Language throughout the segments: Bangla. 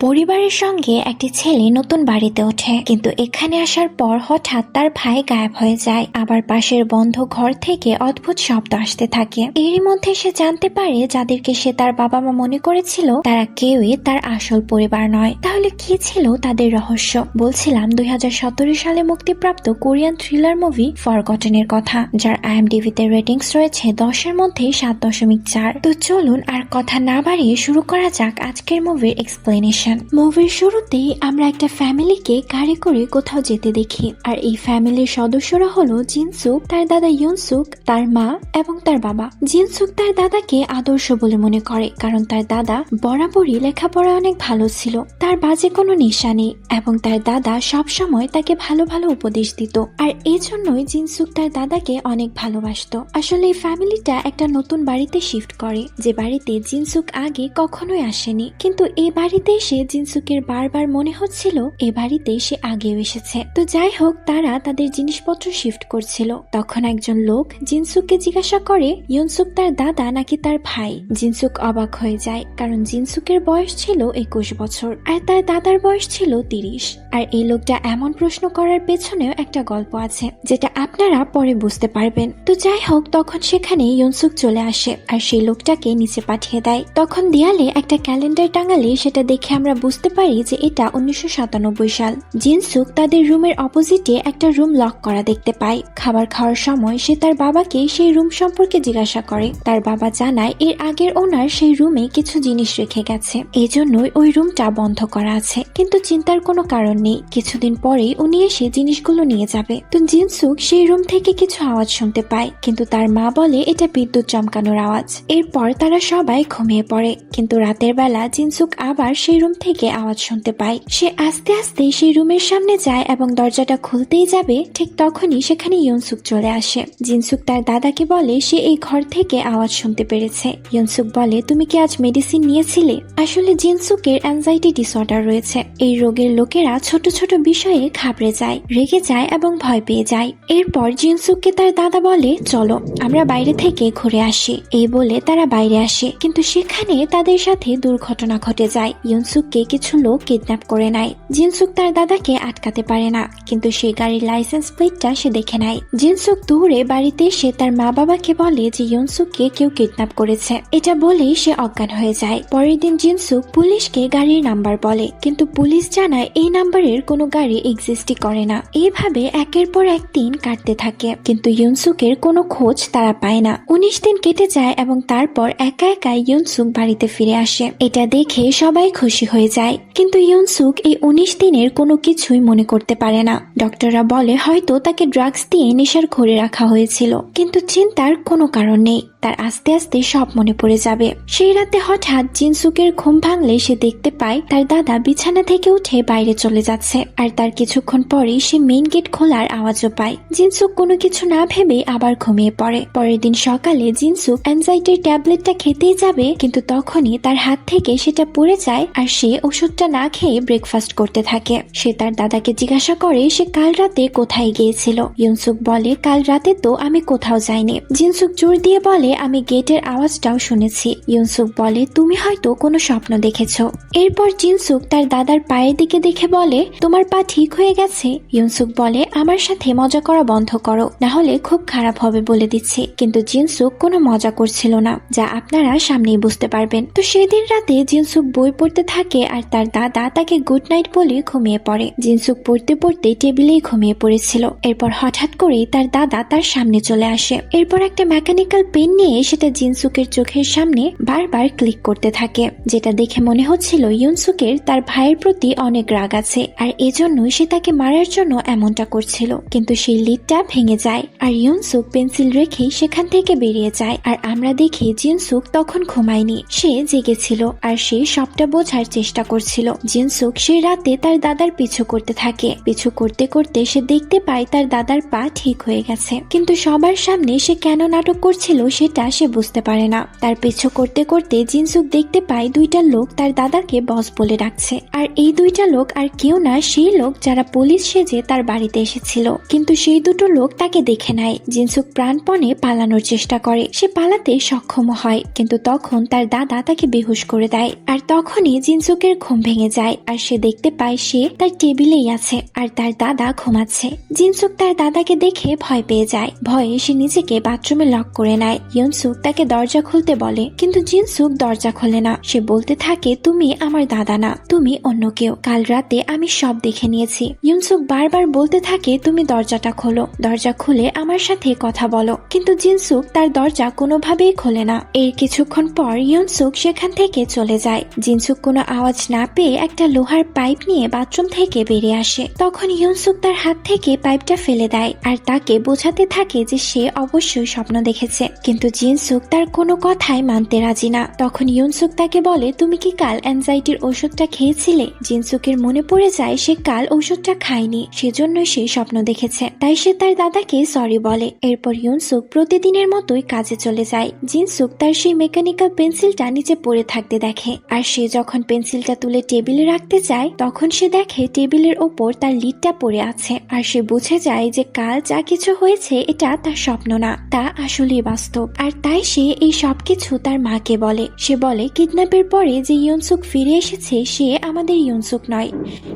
পরিবারের সঙ্গে একটি ছেলে নতুন বাড়িতে ওঠে, কিন্তু এখানে আসার পর হঠাৎ তার ভাই গায়েব হয়ে যায়। আবার পাশের বন্ধ ঘর থেকে অদ্ভুত শব্দ আসতে থাকে। এরই মধ্যে সে জানতে পারে যাদেরকে সে তার বাবা মা মনে করেছিল তারা কেউই তার আসল পরিবার নয়। তাহলে কি ছিল তাদের রহস্য? বলছিলাম 2017 সালে মুক্তিপ্রাপ্ত কোরিয়ান থ্রিলার মুভি ফরগটেনের কথা, যার IMDb-তে রেটিংস রয়েছে 10-এর মধ্যে 7.4। তো চলুন আর কথা না বাড়িয়ে শুরু করা যাক আজকের মুভির এক্সপ্লেনেশন। মুভির শুরুতেই আমরা একটা ফ্যামিলিকে গাড়ি করে কোথাও যেতে দেখি, আর এই ফ্যামিলির সদস্যরা হলো জিনসুক, তার দাদা ইউনসুক, তার মা এবং তার বাবা। জিনসুক তার দাদাকে আদর্শ বলে মনে করে, কারণ তার দাদা বরাবরই লেখাপড়া অনেক ভালো ছিল, তার বাজে কোনো নেশা নেই এবং তার দাদা সব সময় তাকে ভালো ভালো উপদেশ দিত। আর এই জন্যই জিনসুক তার দাদাকে অনেক ভালোবাসতো। আসলে এই ফ্যামিলিটা একটা নতুন বাড়িতে শিফট করে, যে বাড়িতে জিনসুক আগে কখনোই আসেনি। কিন্তু এই বাড়িতে এসে জিনসুকের বারবার মনে হচ্ছিল এ বাড়িতে সে আগেও এসেছে। তো যাই হোক, তারা তাদের জিনিসপত্র শিফট করছিল। তখন একজন লোক জিনসুককে জিজ্ঞাসা করে ইউনসুক তার দাদা নাকি তার ভাই। জিনসুক অবাক হয়ে যায়, কারণ জিনসুকের বয়স ছিল 21 বছর আর তার দাদার বয়স ছিল 30। আর এই লোকটা এমন প্রশ্ন করার পেছনেও একটা গল্প আছে, যেটা আপনারা পরে বুঝতে পারবেন। তো যাই হোক, তখন সেখানে ইউনসুক চলে আসে আর সেই লোকটাকে নিচে পাঠিয়ে দেয়। তখন দেয়ালে একটা ক্যালেন্ডার টাঙালে সেটা দেখে আমরা বুঝতে পারি যে এটা 1997 সাল। জিনসুক তাদের রুমের অপোজিটে একটা রুম লক করা দেখতে পায়। খাবার খাওয়ার সময় সে তার বাবাকে সেই রুম সম্পর্কে জিজ্ঞাসা করে। তার বাবা জানায় এর আগের ওনার সেই রুমে কিছু জিনিস রেখে গেছে, এই জন্যই ওই রুমটা বন্ধ করা আছে। কিন্তু চিন্তার কোনো কারণ নেই, কিছুদিন পরেই উনি এসে জিনিসগুলো নিয়ে যাবে। তো জিনসুক সেই রুম থেকে কিছু আওয়াজ শুনতে পায়, কিন্তু তার মা বলে এটা বিদ্যুৎ চমকানোর আওয়াজ। এরপর তারা সবাই ঘুমিয়ে পড়ে। কিন্তু রাতের বেলা জিনসুক আবার সেই রুম থেকে আওয়াজ শুনতে পায়। সে আস্তে আস্তে সেই রুমের সামনে যায় এবং দরজাটা খুলতেই যাবে, ঠিক তখনই সেখানে ইউনসুক চলে আসে। জিনসুক তার দাদাকে বলে সে এই ঘর থেকে আওয়াজ শুনতে পেরেছে। ইউনসুক বলে তুমি কি আজ মেডিসিন নিয়েছিলে? আসলে জিনসুকের অ্যাংজাইটি ডিসঅর্ডার রয়েছে। এই রোগের লোকেরা ছোট ছোট বিষয়ে ঘাবড়ে যায়, রেগে যায় এবং ভয় পেয়ে যায়। এরপর জিনসুককে তার দাদা বলে চলো আমরা বাইরে থেকে ঘুরে আসি। এই বলে তারা বাইরে আসে, কিন্তু সেখানে তাদের সাথে দুর্ঘটনা ঘটে যায়। ইউনসুককে কিছু লোক কিডন্যাপ করে নেয়। জিনসুক তার দাদাকে আটকাতে পারে না, কিন্তু সেই গাড়ির লাইসেন্স প্লেটটা সে দেখে নেয়। জিনসুক দৌড়ে বাড়িতে এসে তার মা বাবাকে বলে যে ইউনসুককে কেউ কিডন্যাপ করেছে। এটা বলেই সে অজ্ঞান হয়ে যায়। পরের দিন জিনসুক পুলিশকে গাড়ির নাম্বার বলে, কিন্তু পুলিশ জানায় এই নাম্বারের কোনো গাড়ি এক্সিস্টই করে না। এইভাবে একের পর এক দিন কাটতে থাকে, কিন্তু ইউনসুকের কোনো খোঁজ তারা পায় না। 19 দিন কেটে যায় এবং তারপর একা একা ইউনসুক বাড়িতে ফিরে আসে। এটা দেখে সবাই খুশি হয়ে যায়, কিন্তু ইউনসুক এই 19 দিনের কোনো কিছুই মনে করতে পারে না। ডক্টররা বলে হয়তো তাকে ড্রাগস দিয়ে নেশার ঘরে রাখা হয়েছিল, কিন্তু চিন্তার কোনো কারণ নেই, তার আস্তে আস্তে সব মনে পড়ে যাবে। সেই রাতে হঠাৎ জিনসুকের ঘুম ভাঙলে সে দেখতে পায় তার দাদা বিছানা থেকে উঠে বাইরে চলে যাচ্ছে, আর তার কিছুক্ষণ পরেই সে মেইন গেট খোলার আওয়াজও পায়। জিনসুক কোনো কিছু না ভেবে আবার ঘুমিয়ে পড়ে। পরের দিন সকালে জিনসুক অ্যাংজাইটির ট্যাবলেটটা খেতেই যাবে, কিন্তু তখনই তার হাত থেকে সেটা পড়ে যায় আর সে ওষুধটা না খেয়ে ব্রেকফাস্ট করতে থাকে। সে তার দাদাকে জিজ্ঞাসা করে সে কাল রাতে কোথায় গিয়েছিল। ইউনসুক বলে কাল রাতে তো আমি কোথাও যাইনি। জিনসুক জোর দিয়ে বলে আমি গেটের আওয়াজটাও শুনেছি। ইউনসুক বলে তুমি হয়তো কোনো স্বপ্ন দেখেছো। এরপর জিনসুক তার দাদার পায়ের দিকে দেখে বলে তোমার পা ঠিক হয়ে গেছে? ইউনসুক বলে আমার সাথে মজা করা বন্ধ করো, না হলে খুব খারাপ হবে বলে দিচ্ছি। কিন্তু জিনসুক কোনো মজা করছিল না, যা আপনারা সামনেই বুঝতে পারবেন। তো সেদিন রাতে জিনসুক বই পড়তে থাকে আর তার দাদা তাকে গুড নাইট বলে ঘুমিয়ে পড়ে। জিনসুক পড়তে পড়তে টেবিলেই ঘুমিয়ে পড়েছিল। এরপর হঠাৎ করেই তার দাদা তার সামনে চলে আসে। এরপর একটা মেকানিক্যাল পেন নিয়ে সেটা জিনসুকের চোখের সামনে বারবার ক্লিক করতে থাকে, যেটা দেখে মনে হচ্ছিল ইউনসুকের তার ভাইয়ের প্রতি অনেক রাগ আছে, আর এজন্যই সে তাকে মারার জন্য এমনটা করছিল। কিন্তু সেই লিডটা ভেঙে যায় আর ইউনসুক পেন্সিল রেখেই সেখান থেকে বেরিয়ে যায়। আর আমরা দেখি জিনসুক তখন ঘুমায়নি, সে জেগেছিল আর সে সবটা বোঝার চেষ্টা করছিল। জিনসুক সে রাতে তার দাদার পিছু করতে থাকে। পিছু করতে করতে সে দেখতে পায় তার দাদার পা ঠিক হয়ে গেছে, কিন্তু সবার সামনে সে কেন নাটক করছিল সেটা সেটা সে বুঝতে পারে না। তার পিছু করতে করতে জিনসুক দেখতে পায় দুইটা লোক তার দাদাকে বস বলে ডাকছে। আর এই দুইটা লোক আর কেউ না, সেই লোক যারা পুলিশ সেজে তার বাড়িতে এসেছিল। কিন্তু সেই দুটো লোক তাকে দেখে নেয়। জিনসুক প্রাণপণে পালানোর চেষ্টা করে, সে পালাতে সক্ষম হয়, কিন্তু তখন তার দাদা তাকে বেহুশ করে দেয়। আর তখনই জিনসুকের ঘুম ভেঙে যায়, আর সে দেখতে পায় সে তার টেবিলেই আছে আর তার দাদা ঘুমাচ্ছে। জিনসুক তার দাদাকে দেখে ভয় পেয়ে যায়। ভয়ে সে নিজেকে বাথরুমে লক করে নেয়। ইউনসুক তাকে দরজা খুলতে বলে, কিন্তু জিনসুক দরজা খোলে না। সে বলতে থাকে, তুমি আমার দাদা না, তুমি অন্য কেউ। কাল রাতে আমি সব দেখে নিয়েছি। ইউনসুক বারবার বলতে থাকে, তুমি দরজাটা খোলো, দরজা খুলে আমার সাথে কথা বলো, কিন্তু জিনসুক তার দরজা কোনোভাবেই খোলে না। এর কিছুক্ষণ পর ইউনসুক সেখান থেকে চলে যায়। জিনসুক কোনো আওয়াজ না পেয়ে একটা লোহার পাইপ নিয়ে বাথরুম থেকে বেরিয়ে আসে। তখন ইউনসুক তার হাত থেকে পাইপটা ফেলে দেয় আর তাকে বোঝাতে থাকে যে সে অবশ্যই স্বপ্ন দেখেছে, কিন্তু জিনসুক তার কোনো কথাই মানতে রাজি না। তখন ইউনসুক তাকে বলে, তুমি কি কাল অ্যাংজাইটির ওষুধটা খেয়েছিলে? জিনসুকের মনে পড়ে যায় সে কাল ওষুধটা খায়নি, সেজন্যই সে স্বপ্ন দেখেছে। তাই সে তার দাদাকে সরি বলে। এরপর ইউনসুক প্রতিদিনের মতোই কাজে চলে যায়। জিনসুক তার সেই মেকানিক্যাল পেন্সিলটা নিচে পড়ে থাকতে দেখে, আর সে যখন পেন্সিলটা তুলে টেবিলে রাখতে চায় তখন সে দেখে টেবিলের ওপর তার লিডটা পড়ে আছে। আর সে বুঝে যায় যে কাল যা কিছু হয়েছে এটা তার স্বপ্ন না, তা আসলেই বাস্তব। আর তাই সে এই সবকিছু তার মাকে বলে। সে বলে, কিডন্যাপের পরে যে ইউনসুক ফিরে এসেছে সে আমাদের ইউনসুক নয়,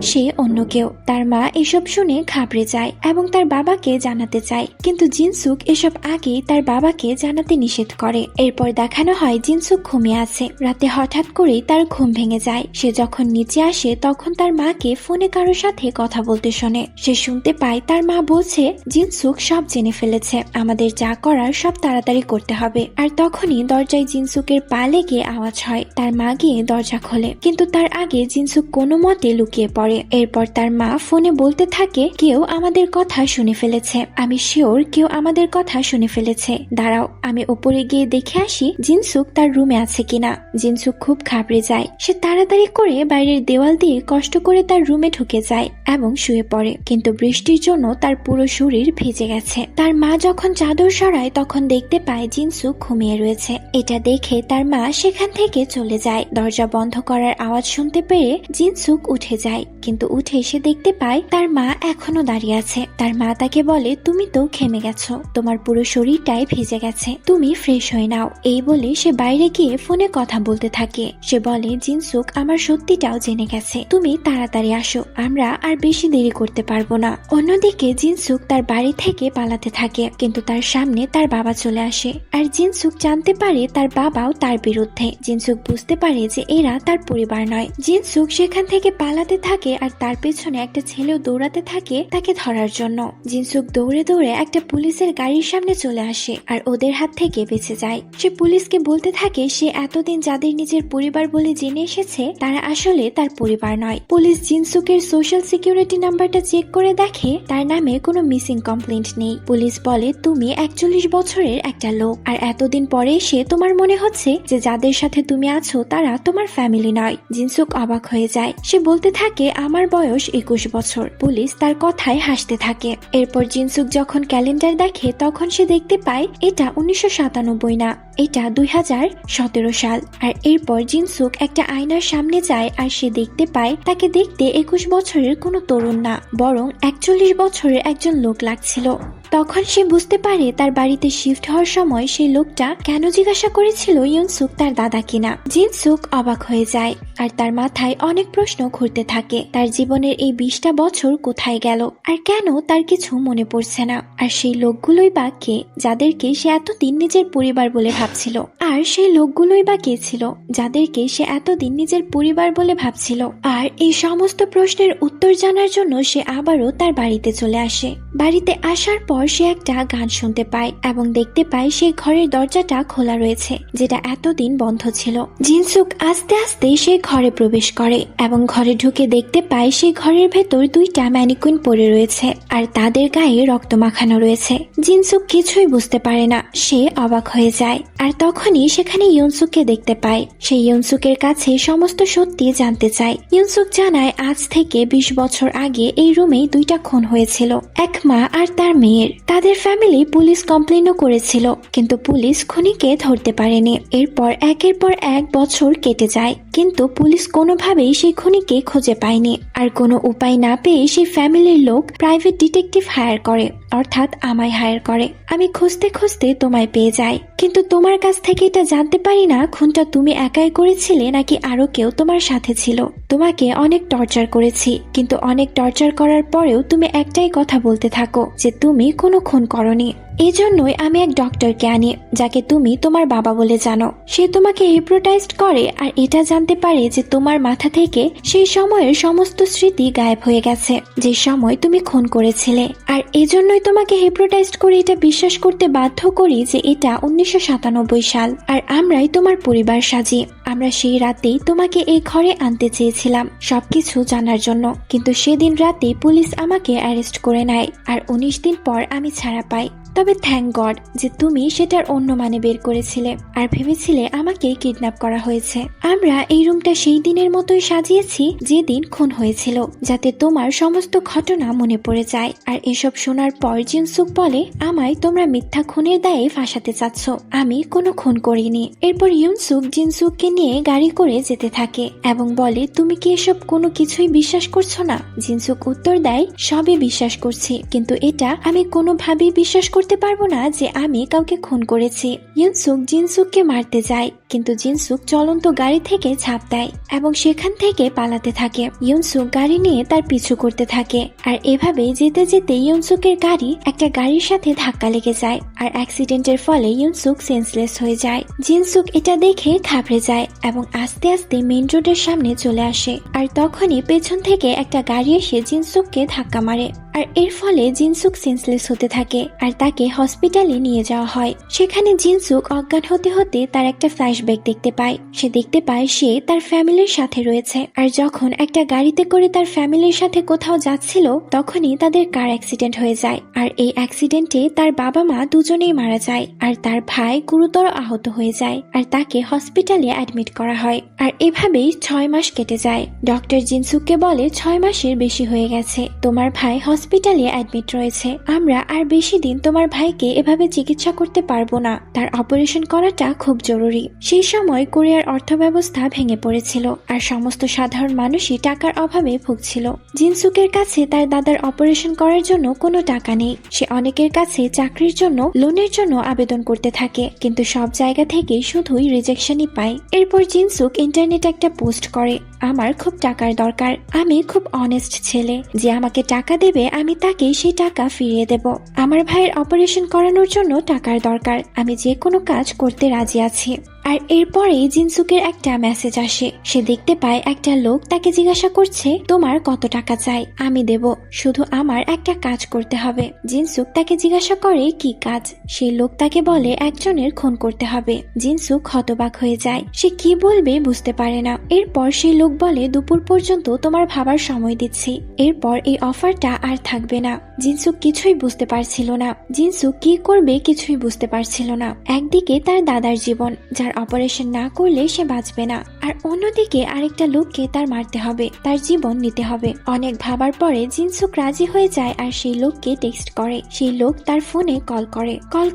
সে অন্য কেউ। তার মা এসব শুনে ঘাবড়ে যায় এবং তার বাবাকে জানাতে চায়, কিন্তু জিনসুক এসব আগেই তার বাবাকে জানাতে নিষেধ করে। এরপর দেখানো হয় জিনসুক ঘুমিয়ে আছে। রাতে হঠাৎ করেই তার ঘুম ভেঙে যায়। সে যখন নিচে আসে তখন তার মাকে ফোনে কারোর সাথে কথা বলতে শোনে। সে শুনতে পায় তার মা বলছে, জিনসুক সব জেনে ফেলেছে, আমাদের যা করার সব তাড়াতাড়ি করতে হবে। আর তখনই দরজায় জিনসুকের পা লেগে আওয়াজ হয়। তার মা গিয়ে দরজা খোলে, কিন্তু তার আগে জিনসুক কোনো মতে লুকিয়ে পড়ে। এরপর তার মা ফোনে বলতে থাকে, কেউ আমাদের কথা শুনে ফেলেছে, আমি শিওর কেউ আমাদের কথা শুনে ফেলেছে, দাঁড়াও আমি উপরে গিয়ে দেখে আসি জিনসুক তার রুমে আছে কিনা। জিনসুক খুব ঘাবড়ে যায়। সে তাড়াতাড়ি করে বাইরের দেওয়াল দিয়ে কষ্ট করে তার রুমে ঢুকে যায় এবং শুয়ে পড়ে, কিন্তু বৃষ্টির জন্য তার পুরো শরীর ভিজে গেছে। তার মা যখন চাদর সরায় তখন দেখতে পায় জিনসুক ঘুমিয়ে রয়েছে। এটা দেখে তার মা সেখান থেকে চলে যায়। দরজা বন্ধ করার আওয়াজ শুনতে পেয়ে জিনসুক উঠে যায়, কিন্তু উঠে সে দেখতে পায় তার মা এখনো দাঁড়িয়ে আছে। তার মা তাকে বলে, তুমি তো ঘেমে গেছো, তোমার পুরো শরীরটাই ভিজে গেছে, তুমি ফ্রেশ হয়ে নাও। এই বলে সে বাইরে গিয়ে ফোনে কথা বলতে থাকে। সে বলে, জিনসুক আমার সত্যিটাও জেনে গেছে, তুমি তাড়াতাড়ি আসো, আমরা আর বেশি দেরি করতে পারবো না। অন্যদিকে জিনসুক তার বাড়ি থেকে পালাতে থাকে, কিন্তু তার সামনে তার বাবা চলে আসে। আর জিনসুক জানতে পারে তার বাবাও তার বিরুদ্ধে। জিনসুক বুঝতে পারে যে এরা তার পরিবার নয়। জিনসুক সেখান থেকে পালাতে থাকে আর তার পেছনে একটা ছেলেও দৌড়াতে থাকে তাকে ধরার জন্য। জিনসুক দৌড়ে দৌড়ে একটা পুলিশের গাড়ির সামনে চলে আসে আর ওদের হাত থেকে বেঁচে যায়। সে পুলিশকে বলতে থাকে সে এতদিন যাদের নিজের পরিবার বলে জেনে এসেছে তারা আসলে তার পরিবার নয়। পুলিশ জিনসুকের সোশ্যাল সিকিউরিটি নাম্বারটা চেক করে দেখে তার নামে কোনো মিসিং কমপ্লেন্ট নেই। পুলিশ বলে, তুমি 41 বছরের একটা লোক, আর এতদিন পরে সে তোমার মনে হচ্ছে যে যাদের সাথে তুমি আছো তারা তোমার ফ্যামিলি নয়। জিনসুক অবাক হয়ে যায়। সে বলতে থাকে, আমার বয়স 21 বছর। পুলিশ তার কথায় হাসতে থাকে। এরপর জিনসুক যখন ক্যালেন্ডার দেখে তখন সে দেখতে পায় এটা 1997 না, এটা 2017 সাল। আর এরপর জিনসুক একটা আয়নার সামনে যায় আর সে দেখতে পায় তাকে দেখতে 21 বছরের কোনো তরুণ না, বরং 41 বছরের একজন লোক লাগছিল। তখন সে বুঝতে পারে তার বাড়িতে শিফট হওয়ার সময় সেই লোকটা কেন জিজ্ঞাসা করেছিল ইউনসুক তার দাদা কিনা। জিনসুক অবাক হয়ে যায় আর তার মাথায় অনেক প্রশ্ন ঘুরতে থাকে। তার জীবনের এই 20টা বছর কোথায় গেল আর কেন তার কিছু মনে পড়ছে না। আর সেই লোকগুলোই বা কে যাদেরকে সে এতদিন নিজের পরিবার বলে ভাবছিল। আর সেই লোকগুলোই বা কে ছিল যাদেরকে সে এতদিন নিজের পরিবার বলে ভাবছিল। আর এই সমস্ত প্রশ্নের উত্তর জানার জন্য সে আবারও তার বাড়িতে চলে আসে। বাড়িতে আসার পর সে একটা গান শুনতে পায় এবং দেখতে পায় সেই ঘরের দরজাটা খোলা রয়েছে যেটা এতদিন বন্ধ ছিল। জিনসুক আস্তে আস্তে সেই ঘরে প্রবেশ করে এবং ঘরে ঢুকে দেখতে পায় সেই ঘরের ভেতর দুইটা ম্যানিকুইন পড়ে রয়েছে আর তাদের গায়ে রক্ত মাখানো রয়েছে। জিনসুক কিছুই বুঝতে পারে না, সে অবাক হয়ে যায়। আর তখনই সেখানে ইউনসুককে দেখতে পায়। সেই ইউনসুকের কাছে সমস্ত সত্যি জানতে চায়। ইউনসুক জানায় আজ থেকে 20 বছর আগে এই রুমেই দুইটা খুন হয়েছিল, এক মা আর তার মেয়ের। তাদের ফ্যামিলি পুলিশ কমপ্লেনও করেছিল, কিন্তু পুলিশ খুনিকে ধরতে পারেনি। এরপর একের পর এক বছর কেটে যায়, কিন্তু পুলিশ কোনোভাবেই সেই খুনিকে খুঁজে পায়নি। আর কোনো উপায় না পেয়ে সেই ফ্যামিলির লোক প্রাইভেট ডিটেকটিভ হায়ার করে, অর্থাৎ আমায় হায়ার করে। আমি খুঁজতে খুঁজতে তোমায় পেয়ে যাই, কিন্তু তোমার কাছ থেকে এটা জানতে পারি না খুনটা তুমি একাই করেছিলে নাকি আরো কেউ তোমার সাথে ছিল। তোমাকে অনেক টর্চার করেছি, কিন্তু অনেক টর্চার করার পরেও তুমি একটাই কথা বলতে থাকো যে তুমি কোনো খুন করনি। এই জন্যই আমি এক ডক্টরকে আনি, যাকে তুমি তোমার বাবা বলে জানো। সে তোমাকে হিপনোটাইজড করে আর এটা জানতে পারে যে তোমার মাথা থেকে সেই সময়ের সমস্ত স্মৃতি গায়েব হয়ে গেছে, যে সময় তুমি খুন করেছিলে। আর এজন্যই তোমাকে হিপনোটাইজড করে এটা বিশ্বাস করতে বাধ্য করি যে এটা 1997 সাল, আর আমরাই তোমার পরিবার সাজি। আমরা সেই রাতেই তোমাকে এই ঘরে আনতে চেয়েছিলাম সবকিছু জানার জন্য, কিন্তু সেদিন রাতে পুলিশ আমাকে অ্যারেস্ট করে নেয়, আর 19 দিন পর আমি ছাড়া পাই। তবে থ্যাংক গড যে তুমি সেটার অন্য মানে বের করেছিলে আর ভেবেছিলে আমাকে কিডন্যাপ করা হয়েছে। আমরা এই রুমটা সেই দিনের মতোই সাজিয়েছি যেদিন খুন হয়েছিল, যাতে তোমার সমস্ত ঘটনা মনে পড়ে যায়। আর এসব শোনার পর জিনসুক বলে, আমায় তোমরা মিথ্যা খুনের দায়ে ফাঁসাতে চাচ্ছ, আমি কোনো খুন করিনি। এরপর ইউনসুক জিনসুককে নিয়ে গাড়ি করে যেতে থাকে এবং বলে, তুমি কি এসব কোনো কিছুই বিশ্বাস করছো না? জিনসুক উত্তর দেয়, সবই বিশ্বাস করছি, কিন্তু এটা আমি কোনোভাবেই বিশ্বাস করতে পারবো না যে আমি কাউকে খুন করেছি। ইউনসুক জিনসুককে মারতে যায়, কিন্তু জিনসুক চলন্ত গাড়ি থেকে ঝাঁপ দেয় এবং সেখান থেকে পালাতে থাকে। ইউনসুক গাড়ি নিয়ে তার পিছু করতে থাকে, আর এভাবেই যেতে যেতে ইউনসুকের গাড়ি একটা গাড়ির সাথে ধাক্কা লেগে যায়, আর অ্যাক্সিডেন্টের ফলে ইউনসুক সেন্সলেস হয়ে যায়। জিনসুক এটা দেখে ঘাবড়ে যায় এবং আস্তে আস্তে মেইন রোডের সামনে চলে আসে, আর তখনই পেছন থেকে একটা গাড়ি এসে জিনসুককে ধাক্কা মারে, আর এর ফলে জিনসুক সেন্সলেস হতে থাকে আর তাকে হসপিটালে নিয়ে যাওয়া হয়। সেখানে জিনসুক অজ্ঞান হতে হতে তার একটা ফ্ল্যাশব্যাক দেখতে পায়। সে দেখতে পায় সে তার ফ্যামিলির সাথে রয়েছে, আর যখন একটা গাড়িতে করে তার ফ্যামিলির সাথে কোথাও যাচ্ছিল তখনই তাদের কার অ্যাক্সিডেন্ট হয়ে যায়, আর এই অ্যাক্সিডেন্টে তার বাবা মা দুজনেই মারা যায়, আর তার ভাই গুরুতর আহত হয়ে যায়, আর তাকে হসপিটালে অ্যাডমিট করা হয়। আর এভাবেই 6 মাস কেটে যায়। ডক্টর জিনসুককে বলে, 6 মাসের বেশি হয়ে গেছে, তোমার ভাই হসপিটালে অ্যাডমিট রয়েছে, আমরা আর বেশি দিন তোমার ভাইকে এভাবে চিকিৎসা করতে পারবো না, তার অপারেশন করাটা খুব জরুরি। সেই সময় কোরিয়ার অর্থব্যবস্থা ভেঙে পড়েছিল, আর সমস্ত সাধারণ মানুষই টাকার অভাবে ভুগছিল। জিনসুকের কাছে তার দাদার অপারেশন করার জন্য কোনো টাকা নেই। সে অনেকের কাছে চাকরির জন্য লোনের জন্য আবেদন করতে থাকে, কিন্তু সব জায়গা থেকে শুধুই রিজেকশনই পায়। এরপর জিনসুক ইন্টারনেটে একটা পোস্ট করে, আমার খুব টাকার দরকার, আমি খুব অনেস্ট ছেলে, যে আমাকে টাকা দেবে আমি তাকে সেই টাকা ফিরিয়ে দেব। আমার ভাইয়ের অপারেশন করানোর জন্য টাকার দরকার, আমি যে কোনো কাজ করতে রাজি আছি। আর এরপরেই জিনসুকের একটা মেসেজ আসে। সে দেখতে পায় একটা লোক তাকে জিজ্ঞাসা করছে, তোমার কত টাকা চাই? আমি দেব, শুধু আমার একটা কাজ করতে হবে। জিনসুক তাকে জিজ্ঞাসা করে, কি কাজ? সেই লোক তাকে বলে, একজনের খুন করতে হবে। জিনসুক হতবাক হয়ে যায়, সে কি বলবে বুঝতে পারে না। এরপর সেই লোক বলে, দুপুর পর্যন্ত তোমার ভাবার সময় দিচ্ছি, এরপর এই অফারটা আর থাকবে না। জিনসুক কিছুই বুঝতে পারছিল না, জিনসুক কি করবে কিছুই বুঝতে পারছিল না। একদিকে তার দাদার জীবন, যার অপারেশন না করলে সে বাঁচবে না, আর অন্যদিকে আরেকটা লোককে তার মারতে হবে, তার জীবন নিতে হবে। অনেক ভাবার পরে জিনসুক রাজি হয়ে যায় আর সেই লোককে টেক্সট করে। সেই লোক তার ফোনে কল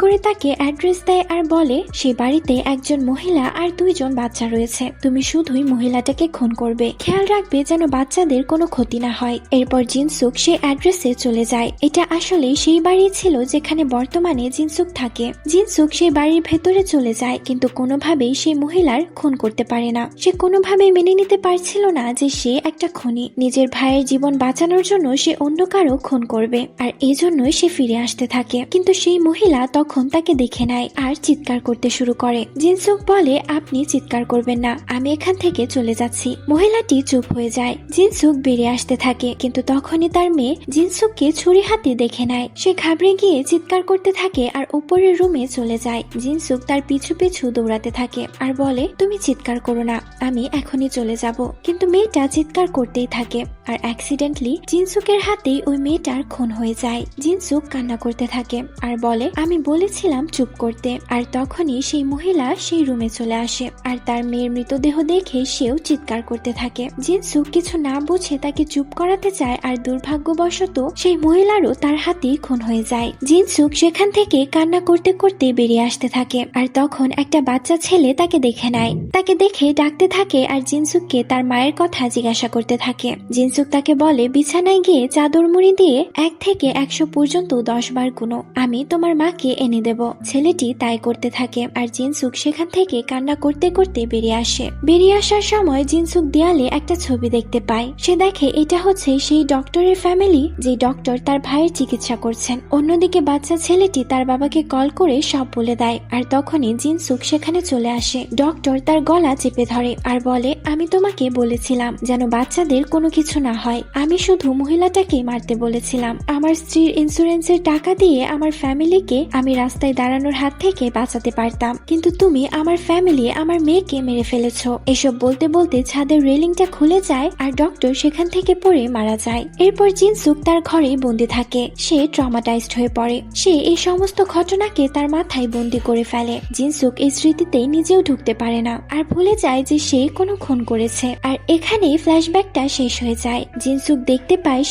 করে তাকে অ্যাড্রেস দেয় আর বলে, সে বাড়িতে একজন মহিলা আর 2 জন বাচ্চা রয়েছে, তুমি শুধুই মহিলাটাকে খুন করবে, খেয়াল রাখবে যেন বাচ্চাদের কোনো ক্ষতি না হয়। এরপর জিনসুক সেই অ্যাড্রেসে চলে যায়। এটা আসলে সেই বাড়ি ছিল যেখানে বর্তমানে জিনসুক থাকে। জিনসুক সেই বাড়ির ভেতরে চলে যায়, কিন্তু কোনোভাবেই সেই মহিলার খুন করতে পারে না। সে কোনোভাবেই মেনে নিতে পারছিল না যে সে একটা খুনি। নিজের ভাইয়ের জীবন বাঁচানোর জন্য সে অন্য কারো খুন করবে, আর এজন্যই সে ফিরে আসতে থাকে। কিন্তু সেই মহিলা তখন তাকে দেখে নেয় আর চিৎকার করতে শুরু করে। জিনসুক বলে, আপনি চিৎকার করবেন না, আমি এখান থেকে চলে যাচ্ছি। মহিলাটি চুপ হয়ে যায়। জিনসুক বেরিয়ে আসতে থাকে, কিন্তু তখনই তার মেয়ে জিনসুককে ছুরি হাতে দেখে নেয়। সে ঘাবড়ে গিয়ে চিৎকার করতে থাকে আর উপরের রুমে চলে যায়। জিনসুক তার পিছু পিছু দৌড়াতে থাকে আর বলে, তুমি চিৎকার করো না, আমি এখনই চলে যাব। কিন্তু মেয়েটা চিৎকার করতেই থাকে আর অ্যাক্সিডেন্টলি জিনসুকের হাতেই ওই মেয়েটার খুন হয়ে যায়। জিনসুক কান্না করতে থাকে আর বলে, আমি বলেছিলাম চুপ করতে। আর তখনই সেই মহিলা সেই রুমে চলে আসে আর তার মেয়ের মৃতদেহ দেখে সেও চিৎকার করতে থাকে। জিনসুক কিছু না বুঝে তাকে চুপ করাতে চায় আর দুর্ভাগ্যবশত সেই মহিলারও তার হাতেই খুন হয়ে যায়। জিনসুক সেখান থেকে কান্না করতে করতে বেরিয়ে আসতে থাকে আর তখন একটা বাচ্চা ছেলে তাকে দেখে নেয়। তাকে দেখে ডাকতে থাকে আর জিনসুককে তার মায়ের কথা জিজ্ঞাসা করতে থাকে। জিনসুক তাকে বলে, বিছানায় গিয়ে চাদর মুড়ি দিয়ে 1 থেকে 100 পর্যন্ত 10 বার গুনো, আমি তোমার মাকে এনে দেব। ছেলেটি তাই করতে থাকে আর জিনসুক সেখান থেকে কান্না করতে করতে বেরিয়ে আসে। বেরিয়ে আসার সময় জিনসুক দেয়ালে একটা ছবি দেখতে পায়। সে দেখে এটা হচ্ছে সেই ডক্টরের ফ্যামিলি, যে ডক্টর তার ভাইয়ের চিকিৎসা করছেন। অন্যদিকে বাচ্চা ছেলেটি তার বাবাকে কল করে সব বলে দেয় আর তখনই জিনসুক সেখানে চলে আসে। ডক্টর তার গলা চেপে ধরে আর বলে, আমি তোমাকে বলেছিলাম যেন বাচ্চাদের কোনো কিছু না হয়, আমি শুধু মহিলাটাকে মারতে বলেছিলাম। আমার স্ত্রীর ইন্স্যুরেন্সের টাকা দিয়ে আমার ফ্যামিলিকে আমি রাস্তায় দাঁড়ানোর হাত থেকে বাঁচাতে পারতাম, কিন্তু তুমি আমার ফ্যামিলি, আমার মেয়েকে মেরে ফেলেছো। এসব বলতে বলতে ছাদের রেলিংটা খুলে যায় আর ডক্টর সেখান থেকে পড়ে মারা যায়। এরপর জিনসুক তার ঘরে বন্দি থাকে। সে ট্রমাটাইজড হয়ে পড়ে। সে এই সমস্ত ঘটনাকে তার মাথায় বন্দি করে ফেলে। জিনসুক এই স্মৃতিতে নিজেও ঢুকতে পারে না আর ভুলে যায় যে সে কোনো খুন করেছে। আর এখানেই ফ্ল্যাশব্যাকটা শেষ হয়ে যায়। জিনসুক দেখতে পায়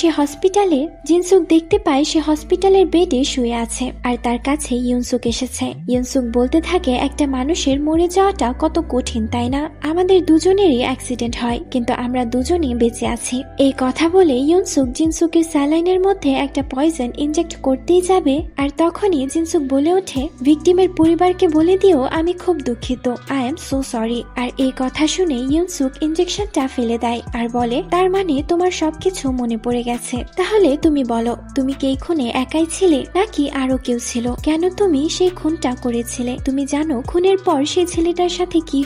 সে হসপিটালের বেডে শুয়ে আছে আর তার কাছে ইউনসুক এসেছে। ইউনসুক বলতে থাকে, একটা মানুষের মরে যাওয়াটা কত কঠিন, তাই না? আমাদের দুজনেরই অ্যাক্সিডেন্ট হয়, কিন্তু আমরা দুজনেই বেঁচে আছি। এই কথা বলে ইউনসুক জিনসুকের স্যালাইনের মধ্যে একটা পয়জন ইনজেক্ট করতেই যাবে আর তখনই জিনসুক বলে ওঠে, ভিকটিমের পরিবারকে বলে দিও আমি খুব দুঃখিত, আই এম সো সরি। আর এই কথা শুনে ইউনসুক ইনজেকশনটা ফেলে দেয় আর বলে, তার মানে তোমার সবকিছু মনে পড়ে গেছে। তাহলে তুমি বলো, তুমি কি এই খুনে একাই ছিলে নাকি আরো কেউ ছিল? কেন তুমি সেই খুনটা করেছিলে? তুমি জানো খুনের পর সেই ছেলেটার সাথে কি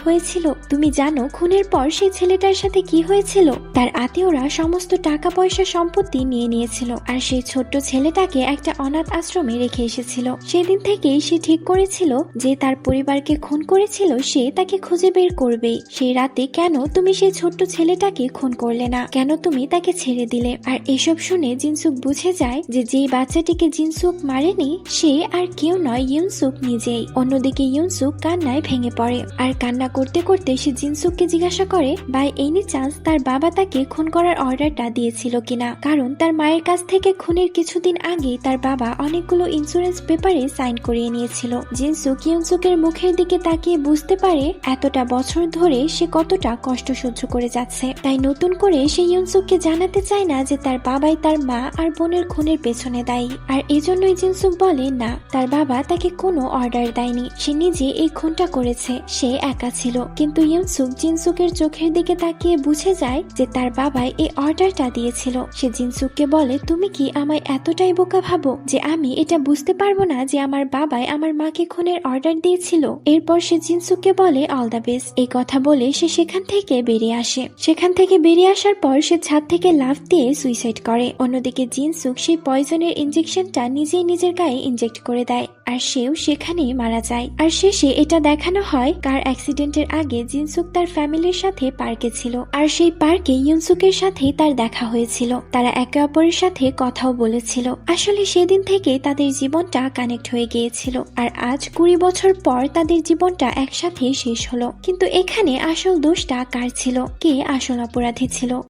হয়েছিল? তার আত্মীয়রা সমস্ত টাকা পয়সা সম্পত্তি নিয়ে নিয়েছিল আর সেই ছোট্ট ছেলেটাকে একটা অনাথ আশ্রমে রেখে এসেছিল। সেদিন থেকেই সে ঠিক করেছিল যে তার পরিবারকে খুন করেছিল সে তাকে খুঁজে বের করবেই। সেই রাতে কেন তুমি সেই ছোট্ট ছেলেটাকে খুন করলে না? কেন তুমি তাকে ছেড়ে দিলে? আর এসব শুনে জিনসুক বুঝে যায় যে যেই বাচ্চাটিকে জিনসুক মারেনি সে আর কেউ নয়, ইউনসুক নিজেই। অন্যদিকে ইউনসুক কান্নায় ভেঙে পড়ে আর কান্না করতে করতে সে জিনসুককে জিজ্ঞাসা করে, বাই এনি চান্স তার বাবা তাকে খুন করার অর্ডারটা দিয়েছিল কিনা? কারণ তার মায়ের কাছ থেকে খুনের কিছুদিন আগে তার বাবা অনেকগুলো ইন্স্যুরেন্স পেপারে সাইন করিয়ে নিয়েছিল। জিনসুক ইউনসুকের মুখের দিকে তাকিয়ে বুঝতে পারে এতটা বছর ধরে সে কতটা কষ্ট সহ্য করে যাচ্ছে। তাই নতুন করে সে ইউনসুককে জানাতে চায় না যে তার বাবাই তার মা আর বোনের খুনের পেছনে দায়ী। আর এজন্যই জিনসুক বলে, না, তার বাবা তাকে কোনো অর্ডার দেয়নি, সে নিজে এই খুনটা করেছে, সে একা ছিল। কিন্তু ইউনসুক জিনসুকের চোখের দিকে তাকিয়ে বুঝে যায় যে তার বাবাই এই অর্ডারটা দিয়েছিল। সে জিনসুককে বলে, তুমি কি আমায় এতটাই বোকা ভাবো যে আমি এটা বুঝতে পারবো না যে আমার বাবাই আমার মাকে খুনের অর্ডার দিয়েছিল? এরপর সে জিনসুককে বলে, অল দ্য বেস্ট। এই কথা বলে সে সেখান থেকে বেরিয়ে আসে। সেখান থেকে বেরিয়ে আসার পর সে ছাদ থেকে লাফ দিয়ে সুইসাইড করে। অন্যদিকে জিনসুক সেই পয়জনের ইনজেকশনটা নিজেই নিজের গায়ে ইনজেক্ট করে দেয় আর সেও সেখানেই মারা যায়। আর শেষে এটা দেখানো হয় কার অ্যাক্সিডেন্টের আগে জিনসুক তার ফ্যামিলির সাথে পার্কে ছিল আর সেই পার্কে ইউনসুকের সাথে তার দেখা হয়েছিল। তারা একে অপরের সাথে কথাও বলেছিল। আসলে সেদিন থেকে তাদের জীবনটা কানেক্ট হয়ে গিয়েছিল আর আজ 20 বছর পর তাদের জীবনটা একসাথে শেষ হলো। কিন্তু এখানে আসল দোষটা কার ছিল? কে আসল অপরাধী ছিল?